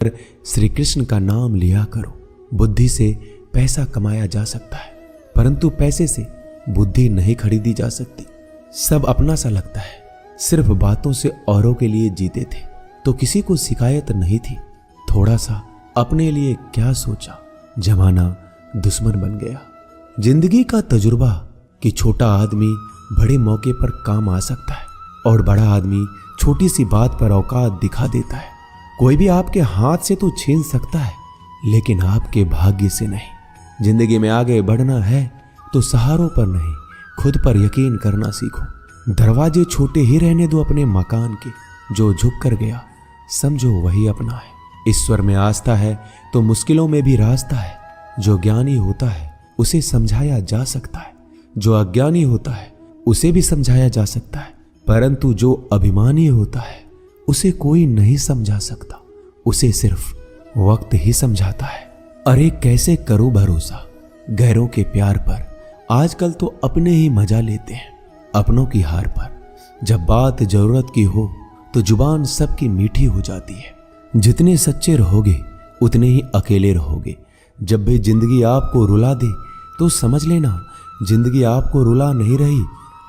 श्री कृष्ण का नाम लिया करो। बुद्धि से पैसा कमाया जा सकता है, परंतु पैसे से बुद्धि नहीं खरीदी जा सकती। सब अपना सा लगता है, सिर्फ बातों से औरों के लिए जीते थे तो किसी को शिकायत नहीं थी। थोड़ा सा अपने लिए क्या सोचा, जमाना दुश्मन बन गया। जिंदगी का तजुर्बा कि छोटा आदमी बड़े मौके पर काम आ सकता है और बड़ा आदमी छोटी सी बात पर औकात दिखा देता है। कोई भी आपके हाथ से तो छीन सकता है, लेकिन आपके भाग्य से नहीं। जिंदगी में आगे बढ़ना है तो सहारों पर नहीं, खुद पर यकीन करना सीखो। दरवाजे छोटे ही रहने दो अपने मकान के, जो झुक कर गया समझो वही अपना है। ईश्वर में आस्था है तो मुश्किलों में भी रास्ता है। जो ज्ञानी होता है उसे समझाया जा सकता है, जो अज्ञानी होता है उसे भी समझाया जा सकता है, परंतु जो अभिमानी होता है उसे कोई नहीं समझा सकता, उसे सिर्फ वक्त ही समझाता है। अरे कैसे करो भरोसा गैरों के प्यार पर, आजकल तो अपने ही मजा लेते हैं अपनों की हार पर। जब बात जरूरत की हो तो जुबान सबकी मीठी हो जाती है। जितने सच्चे रहोगे उतने ही अकेले रहोगे। जब भी जिंदगी आपको रुला दे तो समझ लेना जिंदगी आपको रुला नहीं रही,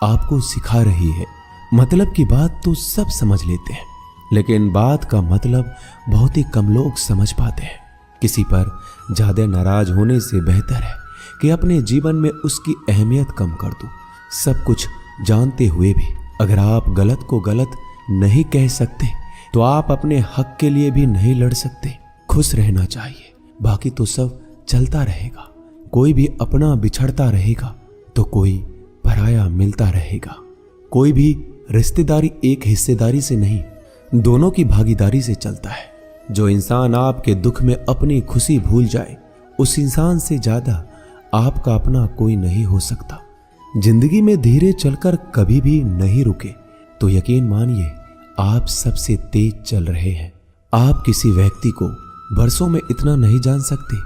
आपको सिखा रही है। मतलब की बात तो सब समझ लेते हैं, लेकिन बात का मतलब बहुत ही कम लोग समझ पाते हैं। किसी पर ज्यादा नाराज होने से बेहतर है कि अपने जीवन में उसकी अहमियत कम कर दो। सब कुछ जानते हुए भी अगर आप गलत को गलत नहीं कह सकते तो आप अपने हक के लिए भी नहीं लड़ सकते। खुश रहना चाहिए, बाकी तो सब चलता रहेगा। कोई भी अपना बिछड़ता रहेगा तो कोई पराया मिलता रहेगा। कोई भी रिश्तेदारी एक हिस्सेदारी से नहीं, दोनों की भागीदारी से चलता है। जो इंसान आपके दुख में अपनी खुशी भूल जाए, उस इंसान से ज्यादा आपका अपना कोई नहीं हो सकता। जिंदगी में धीरे चलकर कभी भी नहीं रुके तो यकीन मानिए आप सबसे तेज चल रहे हैं। आप किसी व्यक्ति को बरसों में इतना नहीं जान सकते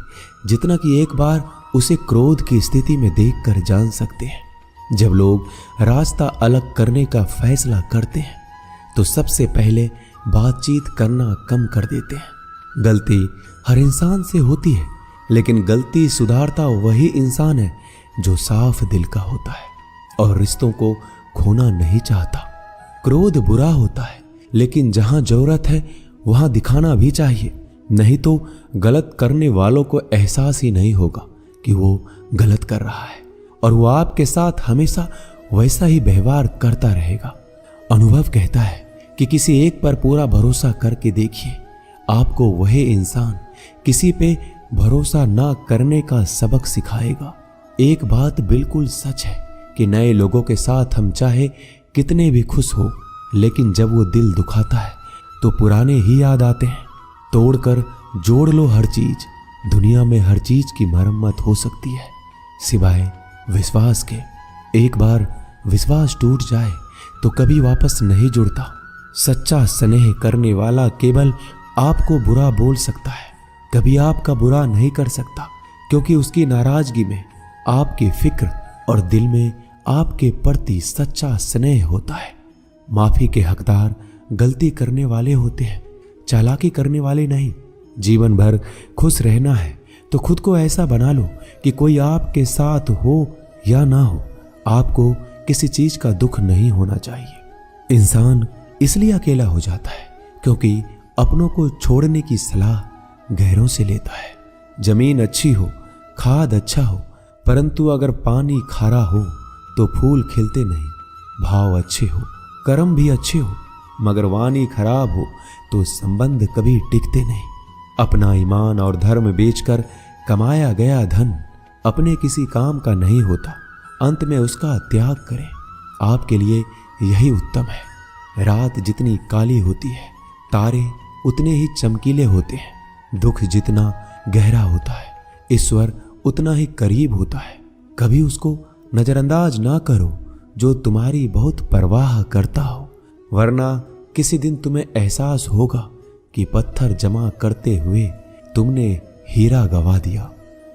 जितना कि एक बार उसे क्रोध की स्थिति में देखकर जान सकते हैं। जब लोग रास्ता अलग करने का फैसला करते हैं तो सबसे पहले बातचीत करना कम कर देते हैं। गलती हर इंसान से होती है, लेकिन गलती सुधारता वही इंसान है जो साफ दिल का होता है और रिश्तों को खोना नहीं चाहता। क्रोध बुरा होता है, लेकिन जहां जरूरत है वहां दिखाना भी चाहिए, नहीं तो गलत करने वालों को एहसास ही नहीं होगा कि वो गलत कर रहा है और वो आपके साथ हमेशा वैसा ही व्यवहार करता रहेगा। अनुभव कहता है कि किसी एक पर पूरा भरोसा करके देखिए, आपको वही इंसान किसी पे भरोसा ना करने का सबक सिखाएगा। एक बात बिल्कुल सच है कि नए लोगों के साथ हम चाहे कितने भी खुश हो, लेकिन जब वो दिल दुखाता है तो पुराने ही याद आते हैं। तोड़कर जोड़ लो हर चीज, दुनिया में हर चीज की मरम्मत हो सकती है सिवाय विश्वास के। एक बार विश्वास टूट जाए तो कभी वापस नहीं जुड़ता। सच्चा स्नेह करने वाला केवल आपको बुरा बोल सकता है, कभी आपका बुरा नहीं कर सकता, क्योंकि उसकी नाराजगी में आपकी फिक्र और दिल में आपके प्रति सच्चा स्नेह होता है। माफी के हकदार गलती करने वाले होते हैं, चालाकी करने वाले नहीं। जीवन भर खुश रहना है तो खुद को ऐसा बना लो कि कोई आपके साथ हो या ना हो, आपको किसी चीज का दुख नहीं होना चाहिए। इंसान इसलिए अकेला हो जाता है क्योंकि अपनों को छोड़ने की सलाह गैरों से लेता है। जमीन अच्छी हो, खाद अच्छा हो, परंतु अगर पानी खारा हो तो फूल खिलते नहीं। भाव अच्छे हो, कर्म भी अच्छे हो, मगर वाणी खराब हो तो संबंध कभी टिकते नहीं। अपना ईमान और धर्म बेचकर कमाया गया धन अपने किसी काम का नहीं होता, अंत में उसका त्याग करें। आपके लिए यही उत्तम है। रात जितनी काली होती है, तारे उतने ही चमकीले होते हैं। दुख जितना गहरा होता है, ईश्वर उतना ही करीब होता है। कभी उसको नजरअंदाज ना करो जो तुम्हारी बहुत परवाह करता हो, वरना किसी दिन तुम्हें एहसास होगा कि पत्थर जमा करते हुए तुमने हीरा गवा दिया।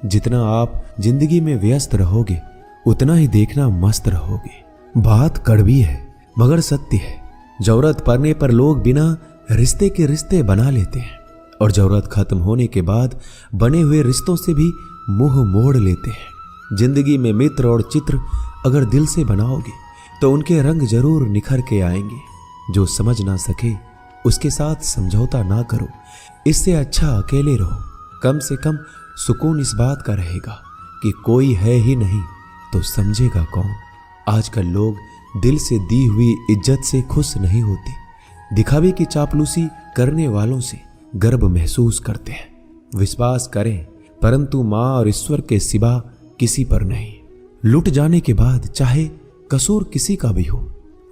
जितना आप जिंदगी में व्यस्त रहोगे उतना ही देखना मस्त रहोगे। बात कड़वी है मगर सत्य है। जरूरत पड़ने पर लोग बिना रिश्ते के रिश्ते बना लेते हैं। और जरूरत खत्म होने के बाद बने हुए रिश्तों से भी मुंह मोड़ लेते हैं। जिंदगी में मित्र और चित्र अगर दिल से बनाओगे तो उनके रंग जरूर निखर के आएंगे। जो समझ ना सके उसके साथ समझौता ना करो, इससे अच्छा अकेले रहो। कम से कम सुकून इस बात का रहेगा कि कोई है ही नहीं तो समझेगा कौन। आजकल लोग दिल से दी हुई इज्जत से खुश नहीं होते, दिखावे की चापलूसी करने वालों से गर्व महसूस करते हैं। विश्वास करें परंतु मां और ईश्वर के सिवा किसी पर नहीं। लुट जाने के बाद चाहे कसूर किसी का भी हो,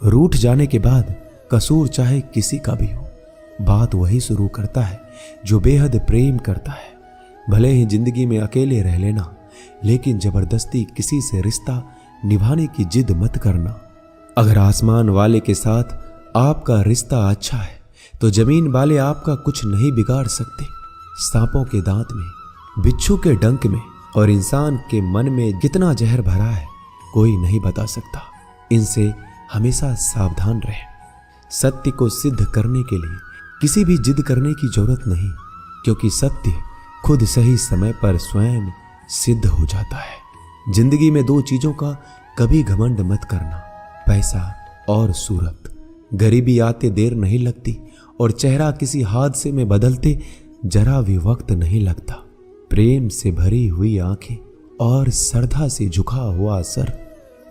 रूठ जाने के बाद कसूर चाहे किसी का भी हो, बात वही शुरू करता है जो बेहद प्रेम करता है। भले ही जिंदगी में अकेले रह लेना, लेकिन जबरदस्ती किसी से रिश्ता निभाने की जिद मत करना। अगर आसमान वाले के साथ आपका रिश्ता अच्छा है तो जमीन वाले आपका कुछ नहीं बिगाड़ सकते। सांपों के दांत में, बिच्छू के डंक में और इंसान के मन में कितना जहर भरा है कोई नहीं बता सकता। इनसे हमेशा सावधान रहें। सत्य को सिद्ध करने के लिए किसी भी जिद करने की जरूरत नहीं, क्योंकि सत्य खुद सही समय पर स्वयं सिद्ध हो जाता है। जिंदगी में दो चीजों का कभी घमंड मत करना, पैसा और सूरत। गरीबी आते देर नहीं लगती और चेहरा किसी हादसे में बदलते जरा भी वक्त नहीं लगता। प्रेम से भरी हुई आंखें और श्रद्धा से झुका हुआ सर,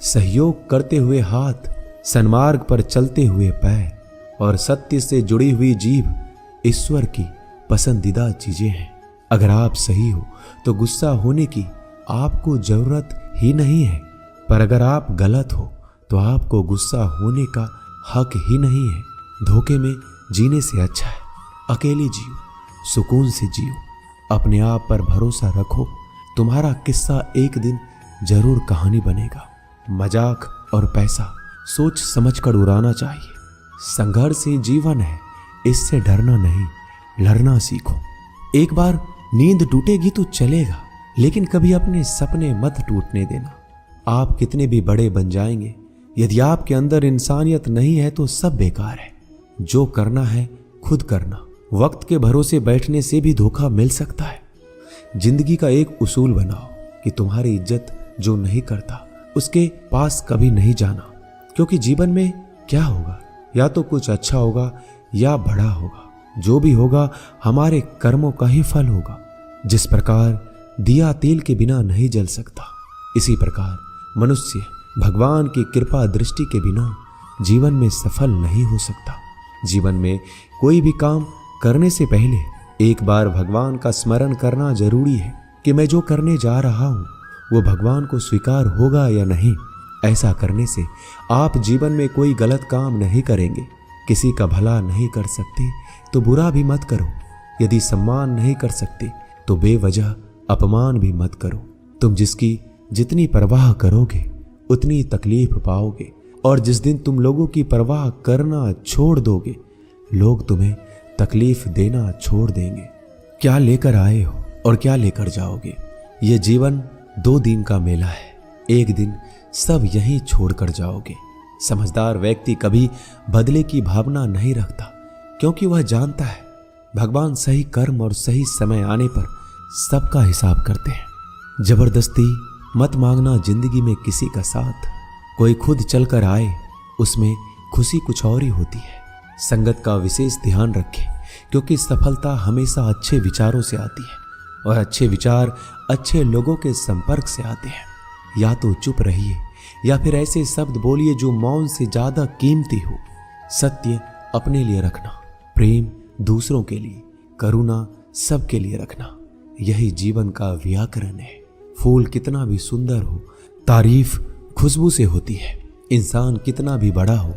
सहयोग करते हुए हाथ, सन्मार्ग पर चलते हुए पैर और सत्य से जुड़ी हुई जीभ ईश्वर की पसंदीदा चीजें हैं। अगर आप सही हो तो गुस्सा होने की आपको जरूरत ही नहीं है, पर अगर आप गलत हो तो आपको गुस्सा होने का हक ही नहीं है। धोखे में जीने से अच्छा है अकेले जियो, सुकून से जियो, अपने आप पर भरोसा रखो। तुम्हारा किस्सा एक दिन जरूर कहानी बनेगा। मजाक और पैसा सोच समझकर उड़ाना चाहिए। संघर्ष ही जीवन है, इससे डरना नहीं, लड़ना सीखो। एक बार नींद टूटेगी तो चलेगा, लेकिन कभी अपने सपने मत टूटने देना। आप कितने भी बड़े बन जाएंगे, यदि आपके अंदर इंसानियत नहीं है तो सब बेकार है। जो करना है खुद करना। वक्त के भरोसे बैठने से भी धोखा मिल सकता है। जिंदगी का एक उसूल बनाओ कि तुम्हारी इज्जत जो नहीं करता उसके पास कभी नहीं जाना, क्योंकि जीवन में क्या होगा, या तो कुछ अच्छा होगा या बड़ा होगा। जो भी होगा हमारे कर्मों का ही फल होगा। जिस प्रकार दिया तेल के बिना नहीं जल सकता, इसी प्रकार मनुष्य भगवान की कृपा दृष्टि के बिना जीवन में सफल नहीं हो सकता। जीवन में कोई भी काम करने से पहले एक बार भगवान का स्मरण करना जरूरी है कि मैं जो करने जा रहा हूं वो भगवान को स्वीकार होगा या नहीं। ऐसा करने से आप जीवन में कोई गलत काम नहीं करेंगे। किसी का भला नहीं कर सकते तो बुरा भी मत करो। यदि सम्मान नहीं कर सकते तो बेवजह अपमान भी मत करो। तुम जिसकी जितनी परवाह करोगे उतनी तकलीफ पाओगे, और जिस दिन तुम लोगों की परवाह करना छोड़ दोगे, लोग तुम्हें तकलीफ देना छोड़ देंगे। क्या लेकर आए हो और क्या लेकर जाओगे? ये जीवन 2 दिन का मेला है, एक दिन सब यहीं छोड़कर जाओगे। समझदार व्यक्ति कभी बदले की भावना नहीं रखता, क्योंकि वह जानता है भगवान सही कर्म और सही समय आने पर सबका हिसाब करते हैं। जबरदस्ती मत मांगना जिंदगी में किसी का साथ। कोई खुद चलकर आए उसमें खुशी कुछ और ही होती है। संगत का विशेष ध्यान रखें, क्योंकि सफलता हमेशा अच्छे विचारों से आती है और अच्छे विचार अच्छे लोगों के संपर्क से आते हैं। या तो चुप रहिए या फिर ऐसे शब्द बोलिए जो मौन से ज्यादा कीमती हो। सत्य अपने लिए रखना, प्रेम दूसरों के लिए, करुणा सबके लिए रखना, यही जीवन का व्याकरण है। फूल कितना भी सुंदर हो, तारीफ खुशबू से होती है। इंसान कितना भी बड़ा हो,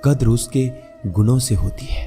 कद्र उसके गुणों से होती है।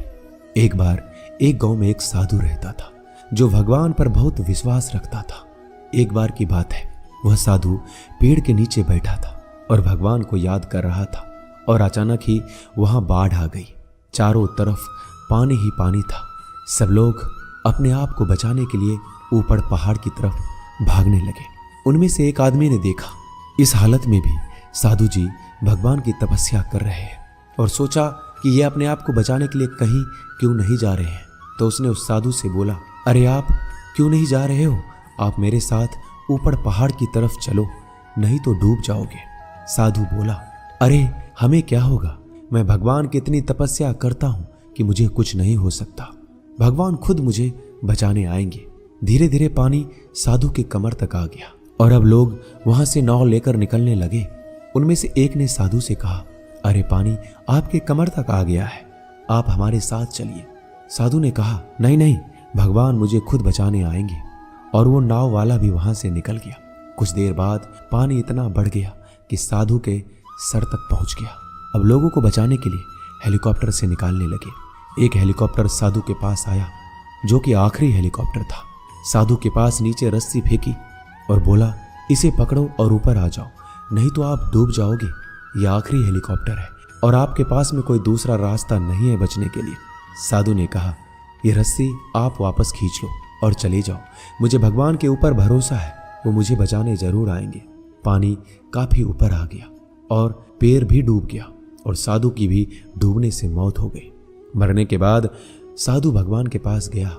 एक बार एक गांव में एक साधु रहता था जो भगवान पर बहुत विश्वास रखता था। एक बार की बात है, वह साधु पेड़ के नीचे बैठा था और भगवान को याद कर रहा था, और अचानक ही वहां बाढ़ आ गई। चारों तरफ पानी ही पानी था। सब लोग अपने आप को बचाने के लिए ऊपर पहाड़ की तरफ भागने लगे। उनमें से एक आदमी ने देखा इस हालत में भी साधु जी भगवान की तपस्या कर रहे हैं, और सोचा कि ये अपने आप को बचाने के लिए कहीं क्यों नहीं जा रहे हैं। तो उसने उस साधु से बोला, अरे आप क्यों नहीं जा रहे हो? आप मेरे साथ ऊपर पहाड़ की तरफ चलो, नहीं तो डूब जाओगे। साधु बोला, अरे हमें क्या होगा? मैं भगवान की इतनी तपस्या करता हूं कि मुझे कुछ नहीं हो सकता। भगवान खुद मुझे बचाने आएंगे। धीरे धीरे पानी साधु के कमर तक आ गया और अब लोग वहां से नाव लेकर निकलने लगे। उनमें से एक ने साधु से कहा, अरे पानी आपके कमर तक आ गया है, आप हमारे साथ चलिए। साधु ने कहा, नहीं नहीं, भगवान मुझे खुद बचाने आएंगे। और वो नाव वाला भी वहां से निकल गया। कुछ देर बाद पानी इतना बढ़ गया कि साधु के सर तक पहुंच गया। अब लोगों को बचाने के लिए हेलीकॉप्टर से निकालने लगे। एक हेलीकॉप्टर साधु के पास आया, जो कि आखिरी हेलीकॉप्टर था। साधु के पास नीचे रस्सी फेंकी और बोला, इसे पकड़ो और ऊपर आ जाओ, नहीं तो आप डूब जाओगे। यह आखिरी हेलीकॉप्टर है और आपके पास में कोई दूसरा रास्ता नहीं है बचने के लिए। साधु ने कहा, यह रस्सी आप वापस खींच लो और चले जाओ। मुझे भगवान के ऊपर भरोसा है, वो मुझे बचाने जरूर आएंगे। पानी काफी ऊपर आ गया और पैर भी डूब गया और साधु की भी डूबने से मौत हो गई। मरने के बाद साधु भगवान के पास गया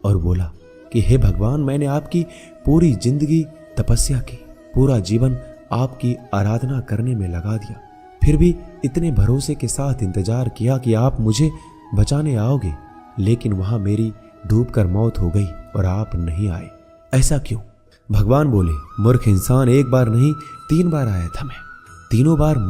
और बोला कि हे भगवान, मैंने आपकी पूरी जिंदगी तपस्या की, पूरा जीवन आपकी आराधना करने में लगा दिया, फिर भी इतने भरोसे के साथ इंतजार किया कि आप मुझे बचाने आओगे, लेकिन वहां मेरी डूबकर मौत हो गई और आप नहीं आए। ऐसा क्यों? भगवान बोले, मूर्ख इंसान, एक बार नहीं 3 बार आया था मैं, तीनों बार मैं